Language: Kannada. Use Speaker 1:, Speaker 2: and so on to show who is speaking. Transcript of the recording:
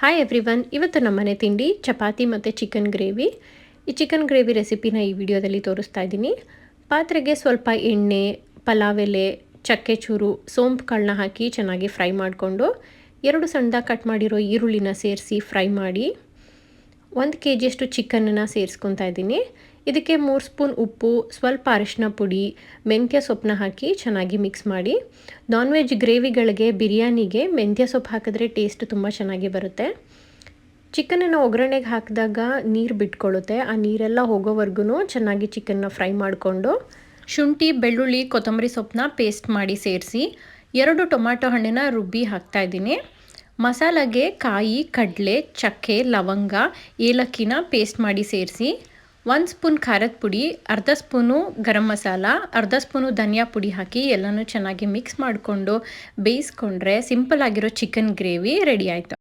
Speaker 1: ಹಾಯ್ ಎವ್ರಿವನ್, ಇವತ್ತು ನಮ್ಮನೆ ತಿಂಡಿ ಚಪಾತಿ ಮತ್ತು ಚಿಕನ್ ಗ್ರೇವಿ. ಈ ಚಿಕನ್ ಗ್ರೇವಿ ರೆಸಿಪಿನ ಈ ವಿಡಿಯೋದಲ್ಲಿ ತೋರಿಸ್ತಾ ಇದ್ದೀನಿ. ಪಾತ್ರೆಗೆ ಸ್ವಲ್ಪ ಎಣ್ಣೆ, ಪಲಾವ್ ಎಲೆ, ಚಕ್ಕೆ ಚೂರು, ಸೋಂಪು ಕಾಳನ್ನ ಹಾಕಿ ಚೆನ್ನಾಗಿ ಫ್ರೈ ಮಾಡಿಕೊಂಡು 2 ಸಣ್ಣದಾಗಿ ಕಟ್ ಮಾಡಿರೋ ಈರುಳ್ಳಿನ ಸೇರಿಸಿ ಫ್ರೈ ಮಾಡಿ 1 kg ಚಿಕನನ್ನು ಸೇರಿಸ್ಕೊತಾ ಇದ್ದೀನಿ. ಇದಕ್ಕೆ 3 ಸ್ಪೂನ್ ಉಪ್ಪು, ಸ್ವಲ್ಪ ಅರಿಶಿನ ಪುಡಿ, ಮೆಂತ್ಯ ಸೊಪ್ಪನ್ನ ಹಾಕಿ ಚೆನ್ನಾಗಿ ಮಿಕ್ಸ್ ಮಾಡಿ. ನಾನ್ ವೆಜ್ ಗ್ರೇವಿಗಳಿಗೆ, ಬಿರಿಯಾನಿಗೆ ಮೆಂತ್ಯ ಸೊಪ್ಪು ಹಾಕಿದ್ರೆ ಟೇಸ್ಟ್ ತುಂಬ ಚೆನ್ನಾಗಿ ಬರುತ್ತೆ. ಚಿಕನನ್ನು ಒಗ್ಗರಣೆಗೆ ಹಾಕಿದಾಗ ನೀರು ಬಿಟ್ಕೊಳ್ಳುತ್ತೆ. ಆ ನೀರೆಲ್ಲ ಹೋಗೋವರೆಗೂ ಚೆನ್ನಾಗಿ ಚಿಕನ್ನ ಫ್ರೈ ಮಾಡಿಕೊಂಡು ಶುಂಠಿ, ಬೆಳ್ಳುಳ್ಳಿ, ಕೊತ್ತಂಬರಿ ಸೊಪ್ಪನ್ನ ಪೇಸ್ಟ್ ಮಾಡಿ ಸೇರಿಸಿ 2 ಟೊಮ್ಯಾಟೊ ಹಣ್ಣನ್ನ ರುಬ್ಬಿ ಹಾಕ್ತಾಯಿದ್ದೀನಿ. ಮಸಾಲೆಗೆ ಕಾಯಿ, ಕಡಲೆ, ಚಕ್ಕೆ, ಲವಂಗ, ಏಲಕ್ಕಿನ ಪೇಸ್ಟ್ ಮಾಡಿ ಸೇರಿಸಿ 1 ಸ್ಪೂನ್ ಖಾರದ ಪುಡಿ, ಅರ್ಧ ಸ್ಪೂನು ಗರಂ ಮಸಾಲ, ಅರ್ಧ ಸ್ಪೂನು ಧನಿಯಾ ಪುಡಿ ಹಾಕಿ ಎಲ್ಲನೂ ಚೆನ್ನಾಗಿ ಮಿಕ್ಸ್ ಮಾಡಿಕೊಂಡು ಬೇಯಿಸ್ಕೊಂಡ್ರೆ ಸಿಂಪಲ್ ಆಗಿರೋ ಚಿಕನ್ ಗ್ರೇವಿ ರೆಡಿ ಆಯಿತು.